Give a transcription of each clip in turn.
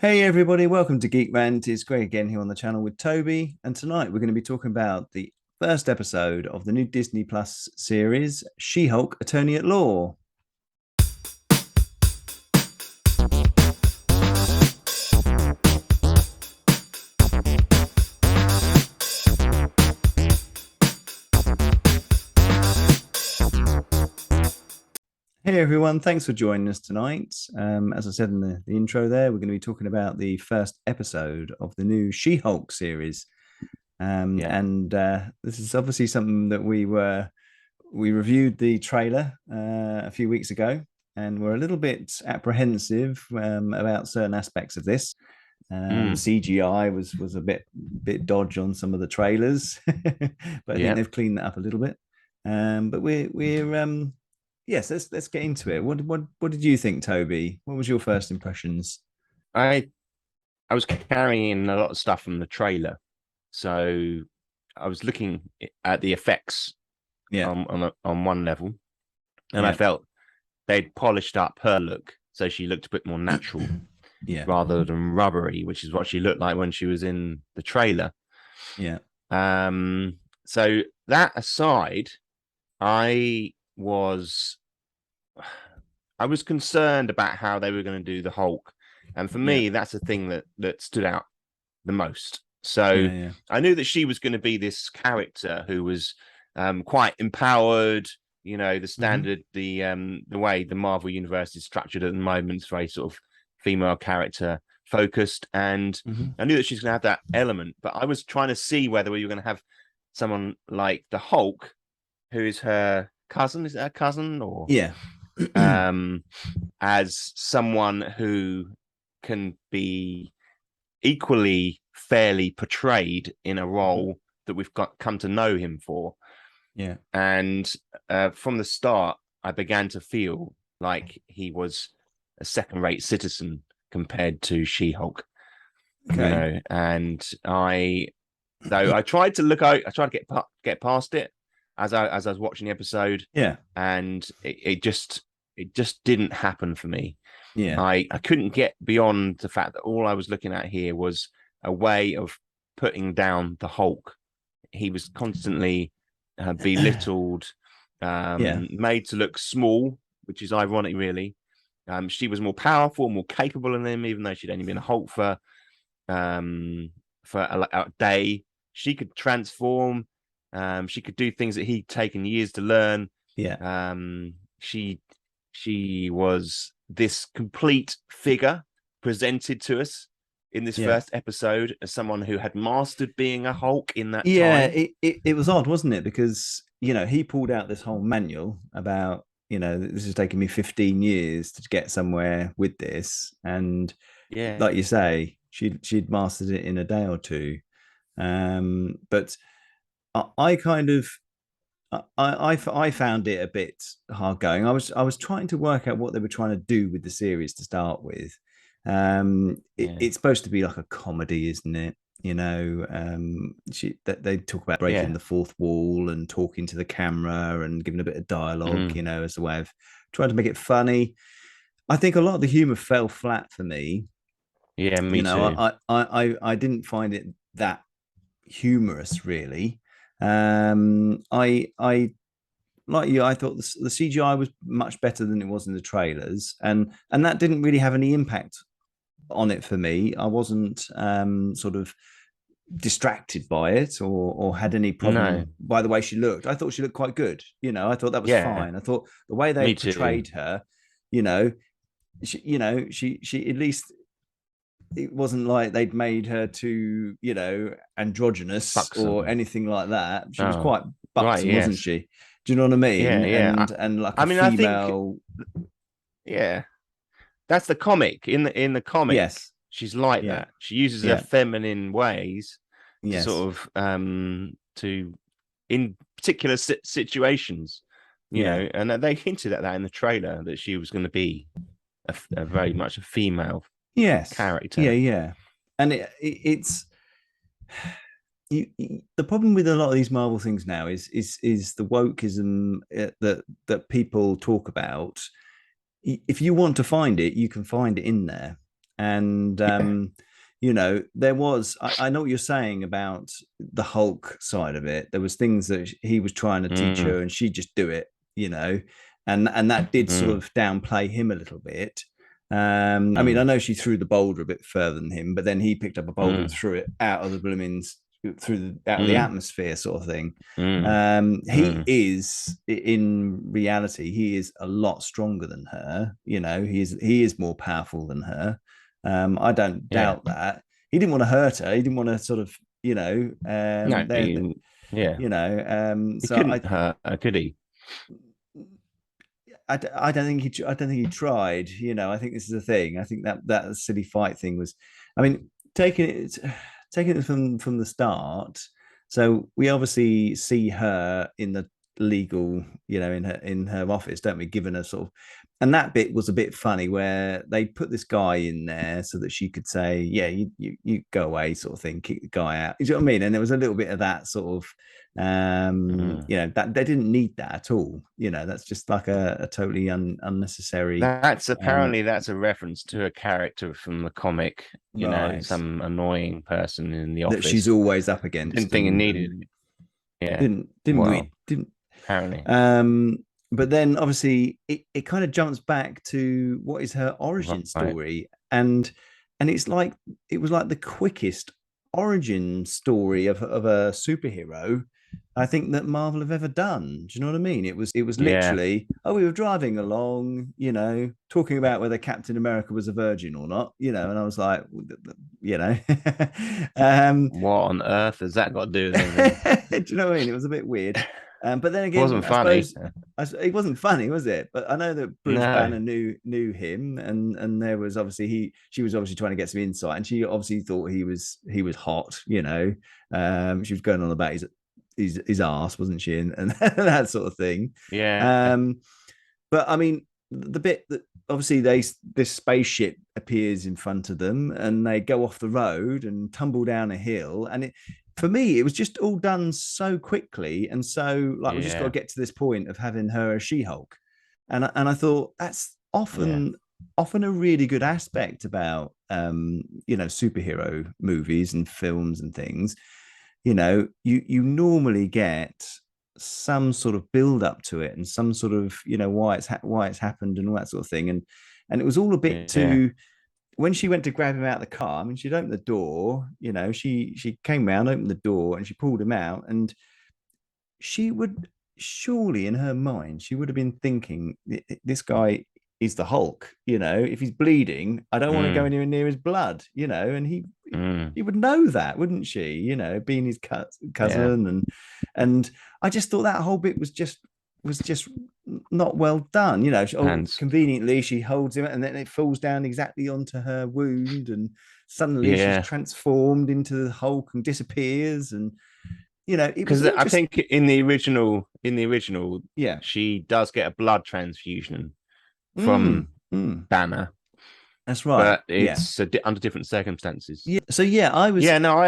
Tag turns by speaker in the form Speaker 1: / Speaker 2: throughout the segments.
Speaker 1: Hey everybody, welcome to Geek Rant. It's Greg again here on the channel with Toby, and tonight we're going to be talking about the first episode of the new Disney Plus series, She-Hulk: Attorney at Law. Hey everyone, thanks for joining us tonight. As I said in the intro there, we're going to be talking about the first episode of the new She-Hulk series.
Speaker 2: Yeah.
Speaker 1: And this is obviously something that we reviewed the trailer a few weeks ago, and we're a little bit apprehensive about certain aspects of this. The
Speaker 2: Mm.
Speaker 1: CGI was a bit dodge on some of the trailers, but I think
Speaker 2: Yeah.
Speaker 1: they've cleaned that up a little bit. But we're yes, let's get into it. What did you think, Toby? What was your first impressions?
Speaker 2: I I was carrying a lot of stuff from the trailer. So I was looking at the effects
Speaker 1: Yeah,
Speaker 2: on one level, and I
Speaker 1: yeah,
Speaker 2: felt they'd polished up her look so she looked a bit more natural
Speaker 1: yeah,
Speaker 2: rather than rubbery, which is what she looked like when she was in the trailer.
Speaker 1: yeah,
Speaker 2: So that aside, I was I was concerned about how they were going to do the Hulk. And for
Speaker 1: yeah,
Speaker 2: me, that's the thing that stood out the most.
Speaker 1: yeah,
Speaker 2: So
Speaker 1: yeah,
Speaker 2: I knew that she was going to be this character who was quite empowered. You know, the
Speaker 1: hmm
Speaker 2: standard, the way the Marvel universe is structured at the moment is very sort of female character focused, and
Speaker 1: hmm
Speaker 2: I knew that she's going to have that element. But I was trying to see whether we were going to have someone like the Hulk, who is her cousin. Is it her cousin or
Speaker 1: yeah,
Speaker 2: um, as someone who can be equally fairly portrayed in a
Speaker 1: hmm
Speaker 2: role that we've got come to know him for.
Speaker 1: yeah.
Speaker 2: And from the start, I began to feel like he was a second-rate citizen compared to She-Hulk, you
Speaker 1: Okay,
Speaker 2: know. And though I tried to look out, I tried to get past it as I was watching the episode,
Speaker 1: yeah,
Speaker 2: and it just didn't happen for me.
Speaker 1: yeah,
Speaker 2: I couldn't get beyond the fact that all I was looking at here was a way of putting down the Hulk. He was constantly belittled,
Speaker 1: yeah,
Speaker 2: made to look small, which is ironic, really. She was more powerful, more capable than him, even though she'd only been a Hulk um, for a day. She could transform. She could do things that he'd taken years to learn.
Speaker 1: yeah,
Speaker 2: Um, she she was this complete figure presented to us in this
Speaker 1: yeah.
Speaker 2: first episode as someone who had mastered being a Hulk in that
Speaker 1: Yeah,
Speaker 2: time.
Speaker 1: it was odd, wasn't it? Because, he pulled out this whole manual about, this has taken me 15 years to get somewhere with this. And
Speaker 2: Yeah,
Speaker 1: like you say, she'd mastered it in a day or two. But I kind of I found it a bit hard going. I was trying to work out what they were trying to do with the series to start with.
Speaker 2: yeah,
Speaker 1: It's supposed to be like a comedy, isn't it? That they talk about breaking
Speaker 2: yeah.
Speaker 1: the fourth wall and talking to the camera and giving a bit of dialogue,
Speaker 2: Mm.
Speaker 1: as a way of trying to make it funny. I think a lot of the humor fell flat for me.
Speaker 2: Yeah, me too.
Speaker 1: I didn't find it that humorous, really. I like you, I thought the CGI was much better than it was in the trailers, and that didn't really have any impact on it for me. I wasn't sort of distracted by it or had any
Speaker 2: No,
Speaker 1: problem by the way she looked. I thought she looked quite good. I thought that was
Speaker 2: yeah,
Speaker 1: fine. I thought the way they
Speaker 2: me too.
Speaker 1: portrayed her, you know, she at least it wasn't like they'd made her too, androgynous or
Speaker 2: Buxom.
Speaker 1: anything like that. She was
Speaker 2: Oh,
Speaker 1: quite
Speaker 2: right.
Speaker 1: buxom, wasn't
Speaker 2: Yes.
Speaker 1: she? Do you know what I
Speaker 2: Yeah,
Speaker 1: mean?
Speaker 2: yeah.
Speaker 1: And like
Speaker 2: I
Speaker 1: a
Speaker 2: mean, I think
Speaker 1: female,
Speaker 2: yeah, that's the comic. In the comic,
Speaker 1: yes,
Speaker 2: she's like
Speaker 1: yeah,
Speaker 2: that. She uses her
Speaker 1: yeah,
Speaker 2: feminine ways to
Speaker 1: yes,
Speaker 2: sort of to in particular situations,
Speaker 1: yeah,
Speaker 2: and they hinted at that in the trailer that she was going to be a very much a female
Speaker 1: yes, yeah,
Speaker 2: character.
Speaker 1: yeah. And it's the problem with a lot of these Marvel things now is the wokeism that people talk about. If you want to find it, you can find it in there. And there was, I know what you're saying about the Hulk side of it. There was things that he was trying to teach
Speaker 2: Mm,
Speaker 1: her and she'd just do it, and that did sort
Speaker 2: mm,
Speaker 1: of downplay him a little bit. I mean, I
Speaker 2: mm,
Speaker 1: know she threw the boulder a bit further than him, but then he picked up a boulder and
Speaker 2: mm,
Speaker 1: threw it out of the blooming, out of the
Speaker 2: mm,
Speaker 1: atmosphere, sort of thing.
Speaker 2: mm,
Speaker 1: He
Speaker 2: mm.
Speaker 1: is, in reality, he is a lot stronger than her. He is more powerful than her. I don't
Speaker 2: Yeah.
Speaker 1: doubt that. He didn't want to hurt her. He didn't want to sort of,
Speaker 2: No,
Speaker 1: there,
Speaker 2: yeah. He
Speaker 1: so
Speaker 2: couldn't hurt her, could he?
Speaker 1: I don't think I don't think he tried. I think this is the thing. I think that silly fight thing was, I mean, taking it from the start. So we obviously see her in the legal, in her office, don't we? Given a sort of, and that bit was a bit funny where they put this guy in there so that she could say, yeah, you go away, sort of thing, kick the guy out. You know what I mean? And there was a little bit of that sort of,
Speaker 2: Mm.
Speaker 1: that they didn't need that at all. That's just like a totally unnecessary.
Speaker 2: That's
Speaker 1: um
Speaker 2: apparently that's a reference to a character from the comic,
Speaker 1: right,
Speaker 2: some annoying person in the
Speaker 1: that she's
Speaker 2: office.
Speaker 1: always up
Speaker 2: Didn't
Speaker 1: against,
Speaker 2: think it
Speaker 1: and
Speaker 2: needed. Yeah.
Speaker 1: didn't
Speaker 2: Well,
Speaker 1: really didn't.
Speaker 2: apparently.
Speaker 1: But then obviously it kind of jumps back to what is her origin
Speaker 2: Right.
Speaker 1: story, and it's like it was like the quickest origin story of a superhero I think that Marvel have ever done. Do you know what I mean? It was
Speaker 2: Yeah.
Speaker 1: literally, oh, we were driving along, talking about whether Captain America was a virgin or not, and I was like, you know, um,
Speaker 2: What on earth has that got to do with anything?
Speaker 1: do you know what I mean? It was a bit weird. But then again,
Speaker 2: Wasn't
Speaker 1: I
Speaker 2: funny.
Speaker 1: suppose it wasn't funny, was it? But I know that Bruce
Speaker 2: No.
Speaker 1: Banner knew him, and there was obviously she was obviously trying to get some insight, and she obviously thought he was hot. She was going on about his ass, wasn't she, and that sort of thing.
Speaker 2: Yeah.
Speaker 1: Um, but I mean, the bit that obviously this spaceship appears in front of them, and they go off the road and tumble down a hill, and for me, it was just all done so quickly, and so like we just got to
Speaker 2: Yeah.
Speaker 1: get to this point of having her as She-Hulk, and I thought that's
Speaker 2: Yeah.
Speaker 1: often a really good aspect about superhero movies and films and things. You normally get some sort of build up to it and some sort of why it's happened and all that sort of thing, and it was all a bit
Speaker 2: Yeah.
Speaker 1: too. When she went to grab him out of the car, I mean, she'd opened the door, she came round, opened the door, and she pulled him out, and she would surely in her mind she would have been thinking, this guy is the Hulk. If he's bleeding, I don't want to go
Speaker 2: Mm,
Speaker 1: anywhere near his blood. And
Speaker 2: mm,
Speaker 1: he would know that, wouldn't she? Being his
Speaker 2: yeah.
Speaker 1: cousin, and I just thought that whole bit was just not well done.
Speaker 2: And
Speaker 1: Conveniently she holds him, and then it falls down exactly onto her wound, and suddenly she's
Speaker 2: yeah,
Speaker 1: transformed into the Hulk and disappears, and it was
Speaker 2: because
Speaker 1: all
Speaker 2: I
Speaker 1: just,
Speaker 2: think in the original,
Speaker 1: yeah.
Speaker 2: she does get a blood transfusion
Speaker 1: Mm,
Speaker 2: from
Speaker 1: mm,
Speaker 2: Banner,
Speaker 1: that's right.
Speaker 2: but
Speaker 1: Yeah.
Speaker 2: it's under different circumstances.
Speaker 1: Yeah. So yeah, I was
Speaker 2: Yeah, no,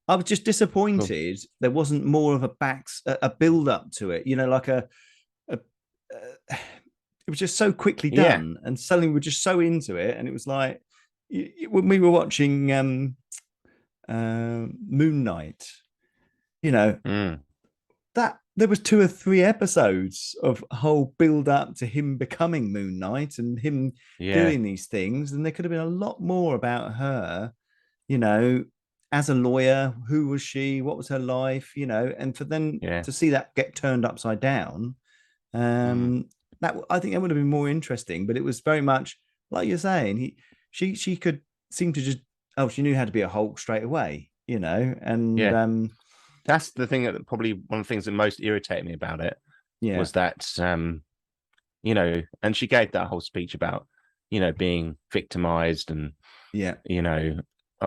Speaker 1: I was just
Speaker 2: cool.
Speaker 1: disappointed there wasn't more of a build up to it. Like a it was just so quickly
Speaker 2: Yeah,
Speaker 1: done, and suddenly we're just so into it, and it was like when we were watching Moon Knight, you know
Speaker 2: mm,
Speaker 1: that there was 2 or 3 episodes of whole build up to him becoming Moon Knight and him
Speaker 2: yeah,
Speaker 1: doing these things, and there could have been a lot more about her, you know, as a lawyer. Who was she? What was her life? And for then
Speaker 2: yeah,
Speaker 1: to see that get turned upside down,
Speaker 2: mm,
Speaker 1: um, that I think that would have been more interesting. But it was very much like you're saying. She could seem to just, oh, she knew how to be a Hulk straight away, and
Speaker 2: yeah. That's the thing that probably one of the things that most irritated me about it
Speaker 1: yeah,
Speaker 2: was that and she gave that whole speech about being victimized and
Speaker 1: yeah,
Speaker 2: you know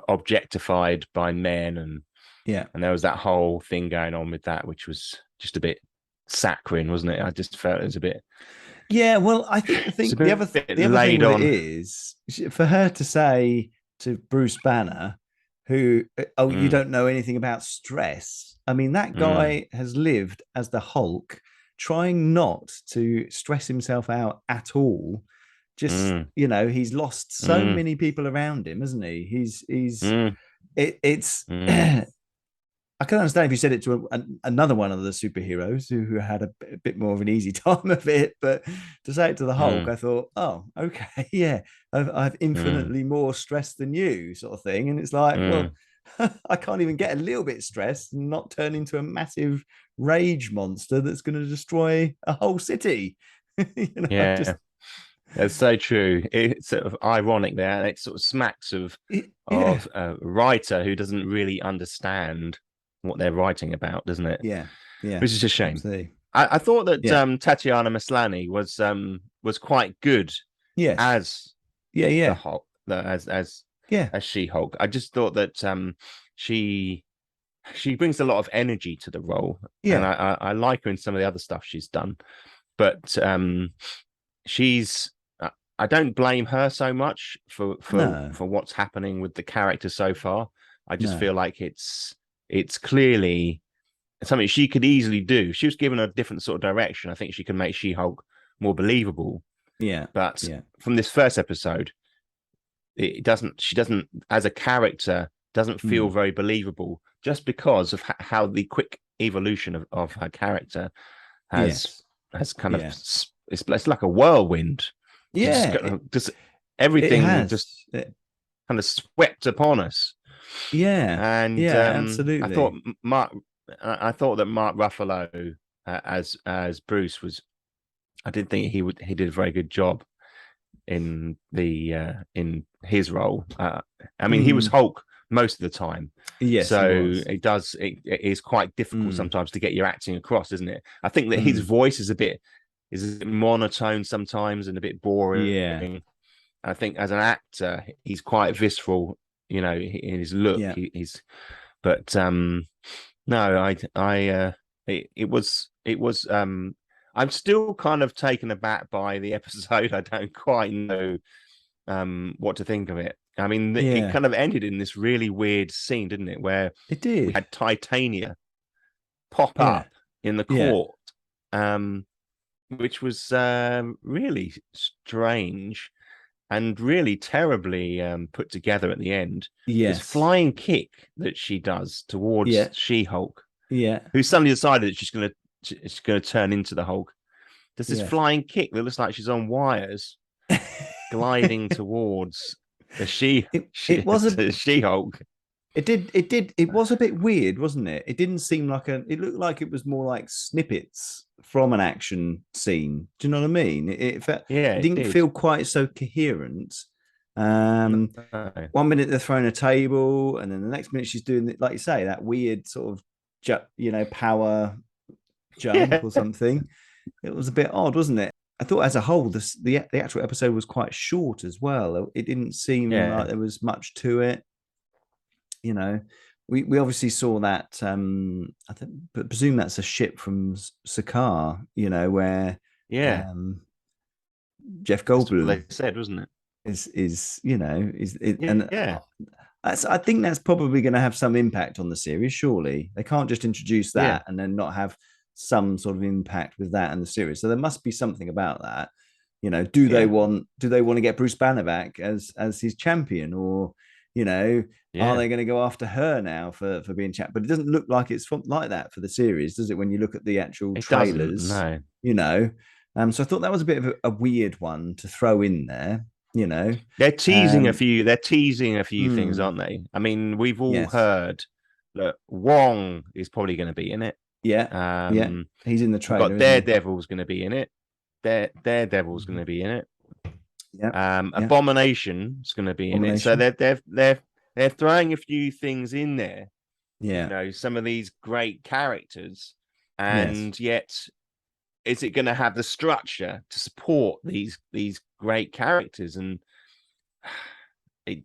Speaker 2: objectified by men, and
Speaker 1: yeah.
Speaker 2: there was that whole thing going on with that, which was just a bit saccharine, wasn't it? I just felt it was a bit
Speaker 1: Yeah, well, I think the
Speaker 2: it's a
Speaker 1: thing,
Speaker 2: bit
Speaker 1: the other thing
Speaker 2: laid
Speaker 1: with it
Speaker 2: on.
Speaker 1: is for her to say to Bruce Banner, who, oh, you
Speaker 2: Mm,
Speaker 1: don't know anything about stress. I mean, that
Speaker 2: mm,
Speaker 1: guy has lived as the Hulk, trying not to stress himself out at all. just,
Speaker 2: mm,
Speaker 1: he's lost so
Speaker 2: mm,
Speaker 1: many people around him, hasn't he?
Speaker 2: mm,
Speaker 1: It's
Speaker 2: mm,
Speaker 1: I can understand if you said it to another one of the superheroes who had a bit more of an easy time of it, but to say it to the Hulk,
Speaker 2: mm,
Speaker 1: I thought, oh, okay, yeah, I've
Speaker 2: mm,
Speaker 1: infinitely more stress than you, sort of thing. And it's like, well,
Speaker 2: mm.
Speaker 1: I can't even get a little bit stressed and not turn into a massive rage monster that's going to destroy a whole city. Just
Speaker 2: Yeah, that's so true. It's sort of ironic there, and it sort of smacks of
Speaker 1: yeah,
Speaker 2: a writer who doesn't really understand what they're writing about, doesn't it?
Speaker 1: yeah, yeah,
Speaker 2: Which is a shame.
Speaker 1: absolutely,
Speaker 2: I thought that
Speaker 1: yeah,
Speaker 2: Tatiana Maslany was quite good
Speaker 1: yes,
Speaker 2: as
Speaker 1: yeah,
Speaker 2: the
Speaker 1: yeah,
Speaker 2: Hulk,
Speaker 1: yeah,
Speaker 2: as She-Hulk. I just thought that she she brings a lot of energy to the role, and
Speaker 1: yeah,
Speaker 2: I like her in some of the other stuff she's done. But she's I don't blame her so much
Speaker 1: no,
Speaker 2: for what's happening with the character so far. I just
Speaker 1: no,
Speaker 2: feel like it's clearly something she could easily do. She was given a different sort of direction. I think she can make She-Hulk more believable.
Speaker 1: yeah,
Speaker 2: But
Speaker 1: yeah.
Speaker 2: from this first episode, it doesn't. She doesn't, as a character, doesn't feel
Speaker 1: Mm.
Speaker 2: very believable just because of how the quick evolution of her character has
Speaker 1: Yes.
Speaker 2: has kind of
Speaker 1: Yeah.
Speaker 2: it's like a whirlwind. She
Speaker 1: Yeah.
Speaker 2: just
Speaker 1: It
Speaker 2: everything just
Speaker 1: has.
Speaker 2: kind of swept upon us.
Speaker 1: Yeah.
Speaker 2: And
Speaker 1: Yeah.
Speaker 2: I thought
Speaker 1: Absolutely.
Speaker 2: I thought that Mark Ruffalo as Bruce was. I did think he did a very good job in his role. I mean, he was
Speaker 1: Mm.
Speaker 2: Hulk most of the time,
Speaker 1: Yes, he
Speaker 2: so
Speaker 1: was.
Speaker 2: it is quite difficult
Speaker 1: Mm.
Speaker 2: sometimes to get your acting across, isn't it? I think that his
Speaker 1: Mm.
Speaker 2: voice is a bit monotone sometimes and a bit
Speaker 1: Yeah.
Speaker 2: boring. I think as an actor, he's quite visceral, in his look.
Speaker 1: Yeah.
Speaker 2: But no, it was I'm still kind of taken aback by the episode. I don't quite know what to think of it. I mean, it
Speaker 1: Yeah.
Speaker 2: kind of ended in this really weird scene, didn't it? Where
Speaker 1: It
Speaker 2: we
Speaker 1: did.
Speaker 2: had Titania pop
Speaker 1: Yeah.
Speaker 2: up in the
Speaker 1: Yeah.
Speaker 2: court, um, which was really strange and really terribly put together at the end. This
Speaker 1: Yes.
Speaker 2: flying kick that she does towards
Speaker 1: Yeah.
Speaker 2: She-Hulk,
Speaker 1: Yeah.
Speaker 2: who suddenly decided that she's gonna turn into the Hulk. There's this
Speaker 1: Yes.
Speaker 2: flying kick that looks like she's on wires gliding towards the she
Speaker 1: It was a
Speaker 2: She Hulk.
Speaker 1: it was a bit weird, wasn't it? It didn't seem like it looked like it was more like snippets from an action scene. Do you know what I mean?
Speaker 2: Yeah,
Speaker 1: It
Speaker 2: it
Speaker 1: didn't
Speaker 2: did.
Speaker 1: feel quite so coherent.
Speaker 2: No.
Speaker 1: um One minute they're throwing a table, and then the next minute she's doing, like you say, that weird sort of power jump
Speaker 2: Yeah,
Speaker 1: or something. It was a bit odd, wasn't it? I thought as a whole, the actual episode was quite short as well. It didn't seem like
Speaker 2: yeah,
Speaker 1: there was much to it. you know we obviously saw that. I think, but presume that's a ship from Sakaar, where
Speaker 2: yeah.
Speaker 1: um Jeff
Speaker 2: That's what
Speaker 1: Goldblum
Speaker 2: they said, wasn't it?
Speaker 1: and
Speaker 2: Yeah,
Speaker 1: I think that's probably going to have some impact on the series. Surely they can't just introduce
Speaker 2: yeah,
Speaker 1: that and then not have some sort of impact with that in the series. So there must be something about that.
Speaker 2: yeah,
Speaker 1: Do they want to get Bruce Banner back as his champion, or are
Speaker 2: yeah.
Speaker 1: they going to go after her now for being champ? But it doesn't look like it's like that for the series, does it? When you look at the actual
Speaker 2: It doesn't.
Speaker 1: trailers,
Speaker 2: No.
Speaker 1: you know. So I thought that was a bit of a weird one to throw in there. You know,
Speaker 2: They're teasing a
Speaker 1: um,
Speaker 2: few. They're teasing a few things,
Speaker 1: mm,
Speaker 2: aren't they? I mean, we've all
Speaker 1: yes,
Speaker 2: heard that Wong is probably going to be in it.
Speaker 1: yeah, yeah.
Speaker 2: Um,
Speaker 1: He's in the
Speaker 2: we've
Speaker 1: trailer,
Speaker 2: got
Speaker 1: isn't he?
Speaker 2: Daredevil's going to be in it. Daredevil's going
Speaker 1: Mhm.
Speaker 2: to be in it.
Speaker 1: Yeah, yeah.
Speaker 2: Abomination's going to be in it. So
Speaker 1: Abomination.
Speaker 2: they're throwing a few things in there.
Speaker 1: Yeah.
Speaker 2: Some of these great characters,
Speaker 1: Yes.
Speaker 2: and yet is it going to have the structure to support these great characters? And it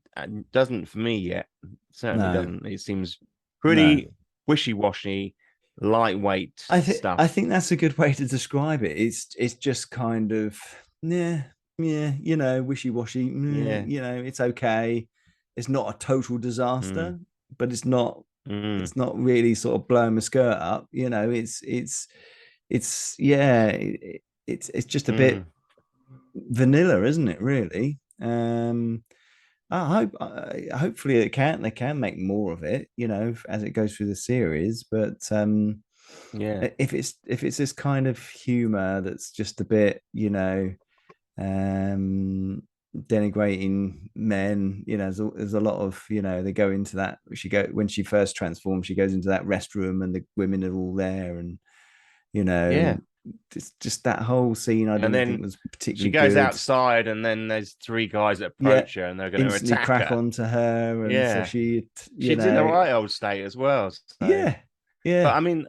Speaker 2: doesn't for me yet. It certainly
Speaker 1: No.
Speaker 2: doesn't. It seems
Speaker 1: No.
Speaker 2: pretty wishy-washy, lightweight
Speaker 1: I
Speaker 2: stuff.
Speaker 1: think that's a good way to describe it. It's just kind of, yeah, yeah, wishy washy.
Speaker 2: Yeah.
Speaker 1: It's okay. It's not a total
Speaker 2: Mm,
Speaker 1: disaster, but
Speaker 2: mm,
Speaker 1: it's not really sort of blowing my skirt up. It's yeah, it's just a bit.
Speaker 2: mm.
Speaker 1: vanilla, isn't it? Really. I hope, hopefully, they can make more of it, as it goes through the series. But
Speaker 2: Yeah,
Speaker 1: if it's this kind of humor that's just a bit, um, denigrating men, there's a lot of, they go into that. When she first transforms, she goes into that restroom, and the women are all there, and you know,
Speaker 2: yeah.
Speaker 1: it's just that whole scene I
Speaker 2: And
Speaker 1: didn't think
Speaker 2: then
Speaker 1: was
Speaker 2: she
Speaker 1: particularly
Speaker 2: goes
Speaker 1: good.
Speaker 2: outside, and then there's three guys that
Speaker 1: Yeah,
Speaker 2: approach her, and they're going to
Speaker 1: instantly
Speaker 2: attack
Speaker 1: crack
Speaker 2: her.
Speaker 1: onto her, and so
Speaker 2: Yeah,
Speaker 1: she,
Speaker 2: she's in the right old state as well. So,
Speaker 1: yeah,
Speaker 2: but
Speaker 1: yeah.
Speaker 2: I mean,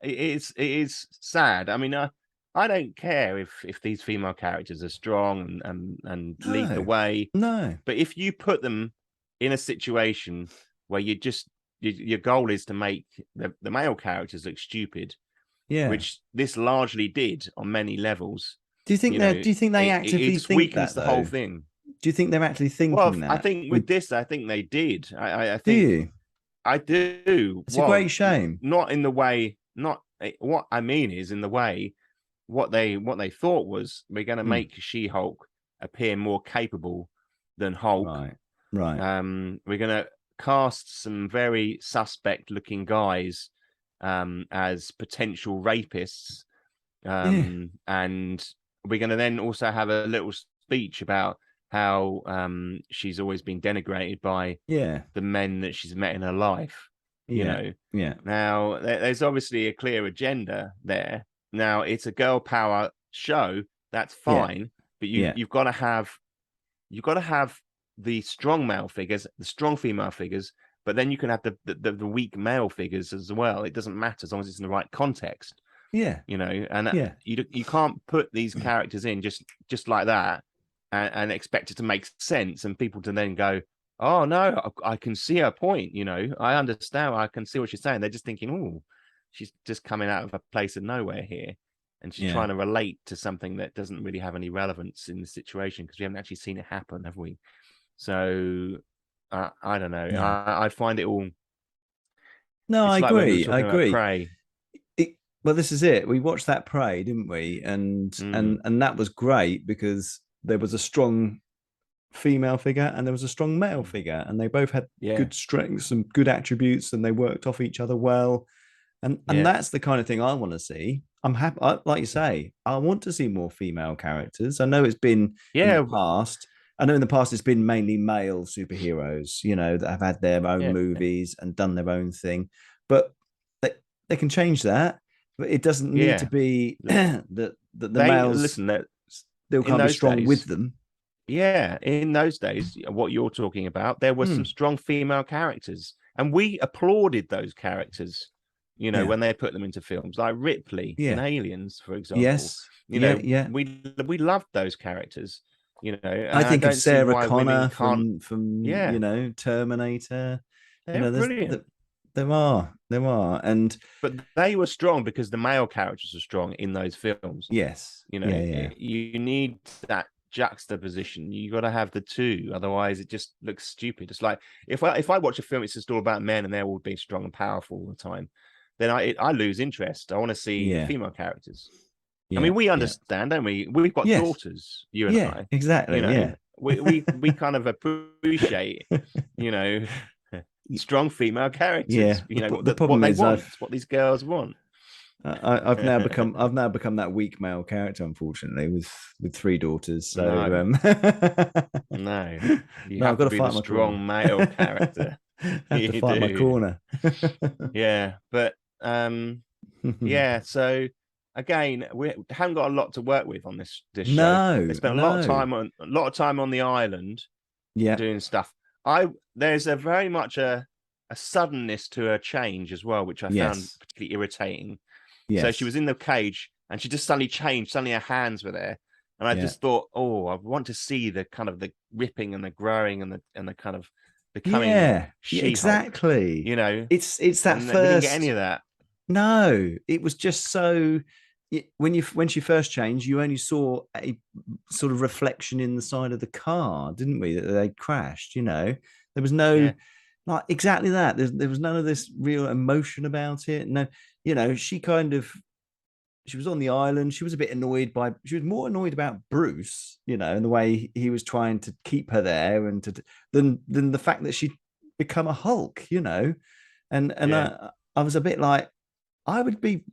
Speaker 2: it is sad. I mean, I don't care if these female characters are strong and lead the
Speaker 1: No,
Speaker 2: way,
Speaker 1: no,
Speaker 2: but if you put them in a situation where your goal is to make the male characters look stupid,
Speaker 1: yeah.
Speaker 2: which this largely did on many levels,
Speaker 1: Do you think they
Speaker 2: it
Speaker 1: actively
Speaker 2: just
Speaker 1: think
Speaker 2: weakens
Speaker 1: that
Speaker 2: the whole
Speaker 1: though?
Speaker 2: thing.
Speaker 1: Do you think they're actually
Speaker 2: Well,
Speaker 1: thinking
Speaker 2: I
Speaker 1: that?
Speaker 2: think with this, I think they did. I
Speaker 1: Do
Speaker 2: think
Speaker 1: you?
Speaker 2: I do.
Speaker 1: It's a
Speaker 2: Well,
Speaker 1: great shame.
Speaker 2: not in the way. Not what I mean is in the way what they thought was we're going to
Speaker 1: Hmm.
Speaker 2: make She-Hulk appear more capable than Hulk.
Speaker 1: Right, right.
Speaker 2: We're going to cast some very suspect-looking guys as potential rapists,
Speaker 1: Yeah,
Speaker 2: and we're going to then also have a little speech about how she's always been denigrated by
Speaker 1: yeah,
Speaker 2: the men that she's met in her life. You
Speaker 1: yeah,
Speaker 2: know,
Speaker 1: yeah,
Speaker 2: now there's obviously a clear agenda there. Now it's a girl power show. That's
Speaker 1: yeah,
Speaker 2: fine, but
Speaker 1: yeah,
Speaker 2: you've got to have the strong male figures, the strong female figures, but then you can have the weak male figures as well. It doesn't matter as long as it's in the right context,
Speaker 1: yeah,
Speaker 2: and
Speaker 1: yeah,
Speaker 2: you can't put these characters in just like that and expect it to make sense and people to then go, oh no, I can see her point. I understand, I can see what she's saying. They're just thinking, oh, she's just coming out of a place of nowhere here, and she's
Speaker 1: yeah,
Speaker 2: trying to relate to something that doesn't really have any relevance in the situation because we haven't actually seen it happen, have we? So I don't know.
Speaker 1: yeah.
Speaker 2: I find it all.
Speaker 1: No, I
Speaker 2: It's like when we were
Speaker 1: agree. I
Speaker 2: talking about
Speaker 1: agree.
Speaker 2: Prey.
Speaker 1: Well, this is it. We watched that Prey, didn't we? And
Speaker 2: Mm,
Speaker 1: and that was great because there was a strong female figure and there was a strong male
Speaker 2: mm.
Speaker 1: figure, and they both had
Speaker 2: Yeah,
Speaker 1: good strengths and good attributes, and they worked off each other well. And
Speaker 2: yeah,
Speaker 1: that's the kind of thing I want to see. I'm happy, like you say, I want to see more female characters. I know it's been in the
Speaker 2: yeah,
Speaker 1: past. I know in the past it's been mainly male superheroes, that have had their own
Speaker 2: yeah,
Speaker 1: movies and done their own thing. But they can change that. But it doesn't need to
Speaker 2: yeah.
Speaker 1: be that the
Speaker 2: They
Speaker 1: males
Speaker 2: listen that
Speaker 1: still
Speaker 2: in
Speaker 1: can't be
Speaker 2: those
Speaker 1: strong with
Speaker 2: days.
Speaker 1: them.
Speaker 2: Yeah, in those days, what you're talking about, there were some
Speaker 1: Mm,
Speaker 2: strong female characters, and we applauded those characters.
Speaker 1: yeah.
Speaker 2: When they put them into films, like Ripley in
Speaker 1: Yeah.
Speaker 2: Aliens, for example.
Speaker 1: Yes. Yeah. Yeah.
Speaker 2: We loved those characters. And
Speaker 1: I
Speaker 2: I
Speaker 1: think of
Speaker 2: don't see
Speaker 1: Sarah
Speaker 2: why women
Speaker 1: Connor
Speaker 2: can't.
Speaker 1: from
Speaker 2: Yeah,
Speaker 1: Terminator.
Speaker 2: they're
Speaker 1: There's
Speaker 2: brilliant.
Speaker 1: there are, and
Speaker 2: But they were strong because the male characters were strong in those films.
Speaker 1: yes, yeah, yeah,
Speaker 2: You need that juxtaposition. You got to have the two, otherwise it just looks stupid. It's like if I watch a film, it's just all about men and they're all being strong and powerful all the time. Then I lose interest. I want to see the
Speaker 1: yeah,
Speaker 2: female characters. I
Speaker 1: yeah,
Speaker 2: mean, we
Speaker 1: yeah.
Speaker 2: understand, don't we? We've got
Speaker 1: Yes,
Speaker 2: daughters, you and
Speaker 1: yeah,
Speaker 2: I. You
Speaker 1: exactly,
Speaker 2: know,
Speaker 1: yeah.
Speaker 2: we kind of appreciate, you know, strong female
Speaker 1: Yeah.
Speaker 2: characters.
Speaker 1: The
Speaker 2: What
Speaker 1: problem
Speaker 2: they
Speaker 1: is
Speaker 2: want, what these girls want.
Speaker 1: I've now become that weak male character, unfortunately, with three daughters. So
Speaker 2: No, no, you
Speaker 1: no, I've
Speaker 2: have
Speaker 1: got
Speaker 2: to
Speaker 1: to
Speaker 2: be the
Speaker 1: fight my corner.
Speaker 2: strong male character.
Speaker 1: I have to
Speaker 2: You
Speaker 1: fight my
Speaker 2: do.
Speaker 1: corner.
Speaker 2: Yeah, but yeah. So again, we haven't got a lot to work with on this show. They
Speaker 1: No,
Speaker 2: spent
Speaker 1: no.
Speaker 2: a lot of time on the island
Speaker 1: Yeah.
Speaker 2: doing stuff. There's a very much a suddenness to her change as well, which I found
Speaker 1: Yes.
Speaker 2: particularly irritating. So she
Speaker 1: Yes.
Speaker 2: was in the cage and she just suddenly changed. Suddenly her hands were there. And I
Speaker 1: Yeah.
Speaker 2: just thought, oh, I want to see the kind of the ripping and the growing and the kind of becoming
Speaker 1: Yeah. Yeah,
Speaker 2: She-Hulk,
Speaker 1: exactly. It's that
Speaker 2: and we didn't get any
Speaker 1: first.
Speaker 2: of that.
Speaker 1: No, it was just so when she first changed, you only saw a sort of reflection in the side of the car, didn't we? That they crashed, There was no
Speaker 2: Yeah,
Speaker 1: like exactly that. There was none of this real emotion about it. No, she kind of on the island. She was a bit annoyed by. She was more annoyed about Bruce, and the way he was trying to keep her there, and than the fact that she'd become a Hulk, And
Speaker 2: Yeah.
Speaker 1: I was a bit like, I would be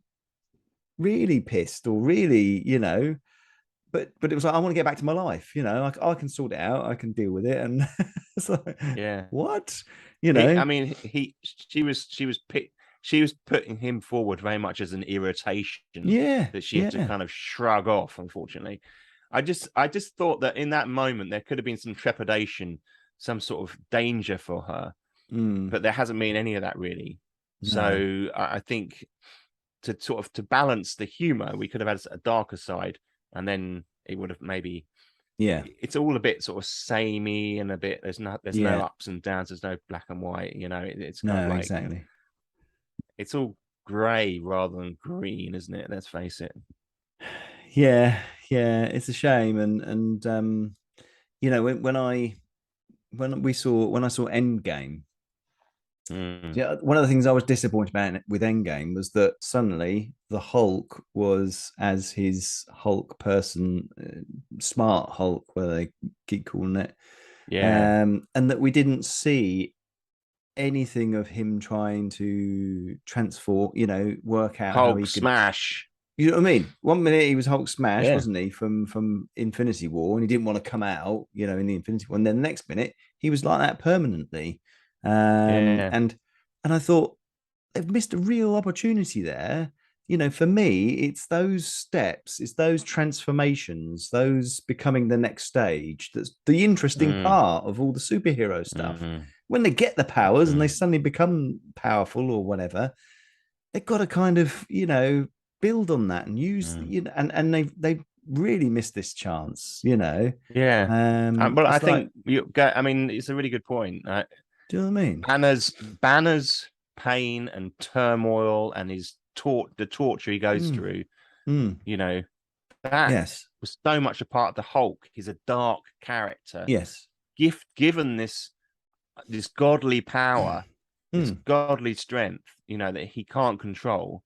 Speaker 1: really pissed or really, but it was like, I want to get back to my life, I can sort it out, I can deal with it, and it's like,
Speaker 2: Yeah.
Speaker 1: what,
Speaker 2: I mean, she was putting him forward very much as an irritation
Speaker 1: yeah,
Speaker 2: that she had to
Speaker 1: yeah,
Speaker 2: kind of shrug off. Unfortunately, I just thought that in that moment there could have been some trepidation, some sort of danger for her,
Speaker 1: mm,
Speaker 2: but there hasn't been any of that really.
Speaker 1: no,
Speaker 2: So I think to balance the humor, we could have had a darker side, and then it would have maybe.
Speaker 1: yeah,
Speaker 2: It's all a bit sort of samey and a bit. There's no
Speaker 1: yeah,
Speaker 2: ups and downs. There's no black and white. It's kind of
Speaker 1: no,
Speaker 2: like
Speaker 1: exactly.
Speaker 2: it's all grey rather than green, isn't it? Let's face it.
Speaker 1: Yeah, yeah, it's a shame, and when I saw Endgame,
Speaker 2: Mm.
Speaker 1: yeah, one of the things I was disappointed about with Endgame was that suddenly the Hulk was as his Hulk person, smart Hulk, where they keep calling it,
Speaker 2: Yeah,
Speaker 1: and that we didn't see anything of him trying to transform, work out how
Speaker 2: Hulk
Speaker 1: he could.
Speaker 2: smash.
Speaker 1: You know what I mean? One minute he was Hulk smash,
Speaker 2: Yeah,
Speaker 1: wasn't he, from Infinity War, and he didn't want to come out, in the Infinity War. And then the next minute he was like that permanently.
Speaker 2: yeah.
Speaker 1: And I thought they've missed a real opportunity there. For me, it's those steps, it's those transformations, those becoming the next stage. That's the interesting
Speaker 2: Mm,
Speaker 1: part of all the superhero stuff.
Speaker 2: mm,
Speaker 1: When they get the powers and they
Speaker 2: mm,
Speaker 1: suddenly become powerful or whatever, they've got to kind of build on that and use
Speaker 2: mm.
Speaker 1: and they've really missed this chance.
Speaker 2: Yeah. Well, I
Speaker 1: It's like,
Speaker 2: think you get. I mean, it's a really good point.
Speaker 1: do you know what I mean?
Speaker 2: Banner's pain and turmoil and the torture he goes
Speaker 1: Mm,
Speaker 2: through.
Speaker 1: mm,
Speaker 2: You know, that
Speaker 1: yes,
Speaker 2: was so much a part of the Hulk. He's a dark character,
Speaker 1: yes.
Speaker 2: given this godly power, this
Speaker 1: Mm.
Speaker 2: godly strength, that he can't control.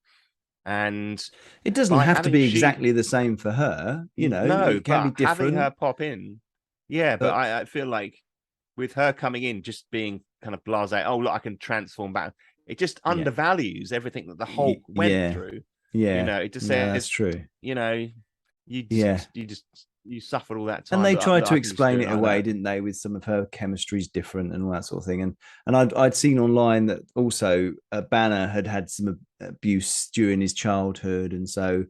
Speaker 2: And
Speaker 1: It doesn't
Speaker 2: by
Speaker 1: have to
Speaker 2: having
Speaker 1: be
Speaker 2: she
Speaker 1: exactly the same for her.
Speaker 2: no,
Speaker 1: It can be
Speaker 2: but having her
Speaker 1: different,
Speaker 2: pop in, yeah, but
Speaker 1: but
Speaker 2: I feel like with her coming in, just being kind of blasé, oh look, I can transform back. It just
Speaker 1: yeah,
Speaker 2: undervalues everything that the Hulk went
Speaker 1: yeah,
Speaker 2: through.
Speaker 1: yeah.
Speaker 2: It just
Speaker 1: No, that's
Speaker 2: says,
Speaker 1: true.
Speaker 2: you know,
Speaker 1: Yeah.
Speaker 2: you suffered all that
Speaker 1: And
Speaker 2: time.
Speaker 1: they
Speaker 2: Look,
Speaker 1: tried to
Speaker 2: I can just do
Speaker 1: explain
Speaker 2: it
Speaker 1: it
Speaker 2: like
Speaker 1: away,
Speaker 2: that.
Speaker 1: didn't they? With some of her chemistry's different and all that sort of thing. And I'd seen online that also Banner had some abuse during his childhood, and so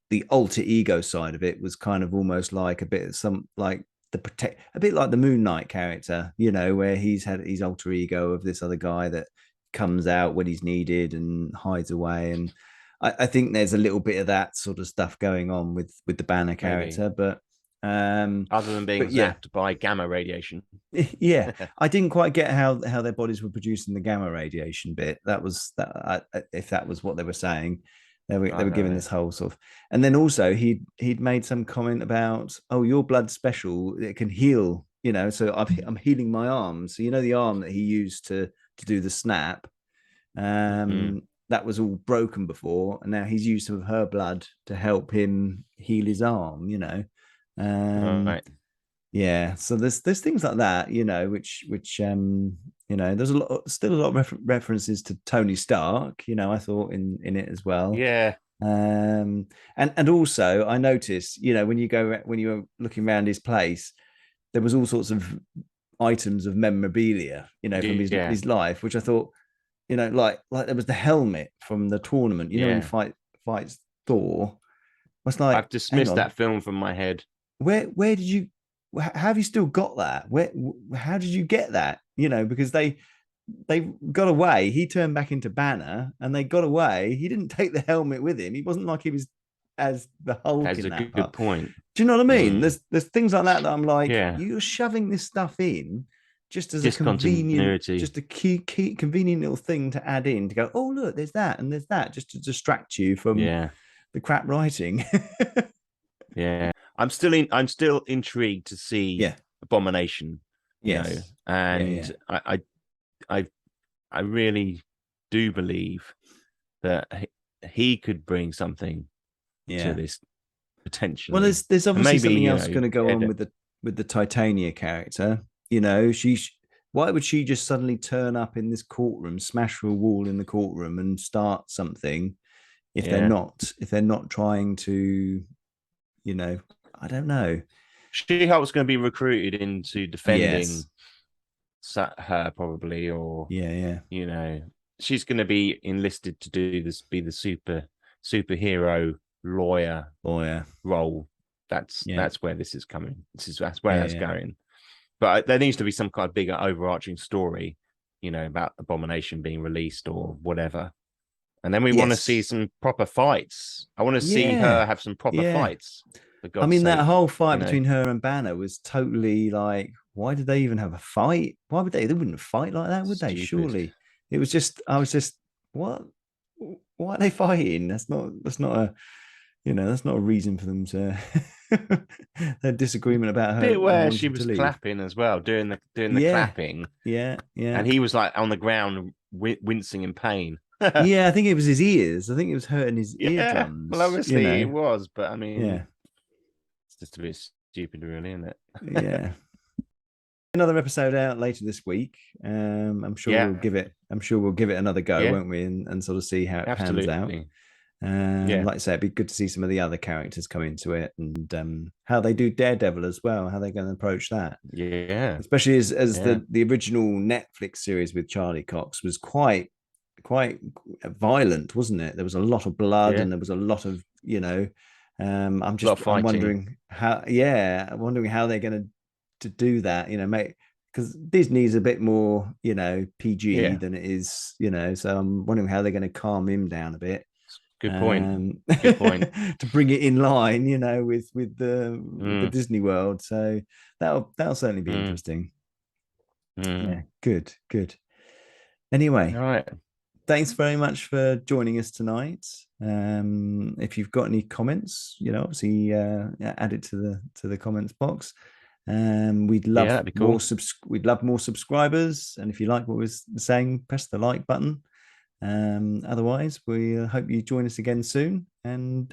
Speaker 1: the alter ego side of it was kind of almost like a bit of some like a bit like the Moon Knight character, where he's had his alter ego of this other guy that comes out when he's needed and hides away. And I think there's a little bit of that sort of stuff going on with the Banner
Speaker 2: Maybe
Speaker 1: character, um,
Speaker 2: other than being
Speaker 1: but yeah,
Speaker 2: zapped by gamma radiation.
Speaker 1: yeah, I didn't quite get how their bodies were producing the gamma radiation bit. That was that if that was what they were saying, they
Speaker 2: I
Speaker 1: were
Speaker 2: don't
Speaker 1: giving
Speaker 2: know.
Speaker 1: this whole sort of, and then also he'd made some comment about, oh, your blood's special, it can heal, so I'm healing my arm. So the arm that he used to do the snap,
Speaker 2: Mm,
Speaker 1: that was all broken before, and now he's used some of her blood to help him heal his arm. Um,
Speaker 2: right.
Speaker 1: yeah, so there's things like that, which there's still a lot of references to Tony Stark, I thought in it as well.
Speaker 2: Yeah.
Speaker 1: And also I noticed, when you were looking around his place, there was all sorts of items of memorabilia, from
Speaker 2: Yeah.
Speaker 1: his life, which I thought, like there was the helmet from the tournament, when he
Speaker 2: Yeah.
Speaker 1: fights Thor. I was
Speaker 2: I've
Speaker 1: like, hang
Speaker 2: dismissed
Speaker 1: on,
Speaker 2: that film from my head.
Speaker 1: where did you, how have you still got that? How did you get that? Because they got away. He turned back into Banner, and they got away. He didn't take the helmet with him. He wasn't like he was as the Hulk
Speaker 2: That's
Speaker 1: in
Speaker 2: a
Speaker 1: that
Speaker 2: good
Speaker 1: part.
Speaker 2: point.
Speaker 1: Do you know what I mean?
Speaker 2: Mm,
Speaker 1: There's things like that I'm like,
Speaker 2: yeah.
Speaker 1: you're shoving this stuff in just as a convenient,
Speaker 2: Discontinuity.
Speaker 1: just a key convenient little thing to add in to go, oh look, there's that and there's that, just to distract you from
Speaker 2: Yeah.
Speaker 1: the crap writing.
Speaker 2: Yeah. I'm still intrigued to see
Speaker 1: Yeah.
Speaker 2: Abomination,
Speaker 1: Yes. Yeah. Yeah.
Speaker 2: and I I really do believe that he could bring something to
Speaker 1: Yeah.
Speaker 2: this
Speaker 1: Well,
Speaker 2: potentially,
Speaker 1: there's
Speaker 2: and
Speaker 1: obviously
Speaker 2: maybe
Speaker 1: something else going to go on
Speaker 2: Ed,
Speaker 1: with the Titania character. You know, why would she just suddenly turn up in this courtroom, smash through a wall in the courtroom, and start something
Speaker 2: yeah,
Speaker 1: if they're not trying to, you know, I don't know.
Speaker 2: She-Hulk's going to be recruited into
Speaker 1: Yes.
Speaker 2: defending her probably, or
Speaker 1: Yeah. Yeah.
Speaker 2: you know, she's going to be enlisted to do this, be the superhero lawyer
Speaker 1: Oh yeah.
Speaker 2: role.
Speaker 1: Yeah.
Speaker 2: That's where this is coming. That's where
Speaker 1: Yeah.
Speaker 2: that's
Speaker 1: Yeah.
Speaker 2: going. But there needs to be some kind of bigger overarching story, about Abomination being released or whatever. And then we want to see
Speaker 1: Yes.
Speaker 2: some proper fights. I want to see
Speaker 1: Yeah.
Speaker 2: her have some proper
Speaker 1: Yeah.
Speaker 2: fights, for
Speaker 1: I
Speaker 2: God's
Speaker 1: mean, that
Speaker 2: sake.
Speaker 1: whole fight between her and Banner was totally like, why did they even have a fight? Why would they? They wouldn't fight like that, would they?
Speaker 2: Stupid.
Speaker 1: Surely. It was just, I was just, what? Why are they fighting? That's not a, that's not a reason for them to, their disagreement about her
Speaker 2: Bit where she
Speaker 1: wanting to
Speaker 2: was
Speaker 1: leave.
Speaker 2: clapping as well, doing the
Speaker 1: Yeah.
Speaker 2: clapping,
Speaker 1: Yeah. Yeah.
Speaker 2: and he was like on the ground wincing in pain.
Speaker 1: Yeah. I think it was his ears. I think it was hurting his
Speaker 2: Yeah, well,
Speaker 1: eardrums,
Speaker 2: obviously it was, but I
Speaker 1: Yeah.
Speaker 2: mean, it's just a bit stupid, really, isn't it?
Speaker 1: Yeah. Another episode out later this week. I'm sure
Speaker 2: Yeah,
Speaker 1: we'll give it. I'm sure we'll give it another go,
Speaker 2: yeah,
Speaker 1: won't we? And sort of see how it pans out.
Speaker 2: absolutely. Yeah,
Speaker 1: Like I said, it'd be good to see some of the other characters come into it and how they do Daredevil as well. How they're going to approach that,
Speaker 2: yeah,
Speaker 1: especially as
Speaker 2: yeah,
Speaker 1: the original Netflix series with Charlie Cox was quite violent, wasn't it? There was a lot of blood
Speaker 2: yeah.
Speaker 1: and there was a lot of
Speaker 2: A lot of
Speaker 1: I'm
Speaker 2: fighting.
Speaker 1: wondering how I'm wondering how they're going to do that, mate, because Disney's a bit more, PG
Speaker 2: Yeah,
Speaker 1: than it is, so I'm wondering how they're going to calm him down a bit,
Speaker 2: good point. Good point.
Speaker 1: to bring it in line, with the
Speaker 2: Mm,
Speaker 1: Disney world. So that'll certainly be
Speaker 2: mm,
Speaker 1: interesting.
Speaker 2: mm.
Speaker 1: Yeah, good.
Speaker 2: All
Speaker 1: Anyway,
Speaker 2: right.
Speaker 1: thanks very much for joining us tonight. If you've got any comments, obviously add it to the comments box.
Speaker 2: Yeah, that'd be cool.
Speaker 1: We'd love more subscribers, and if you like what we're saying, press the like button. Otherwise, we hope you join us again soon, and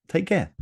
Speaker 1: take care.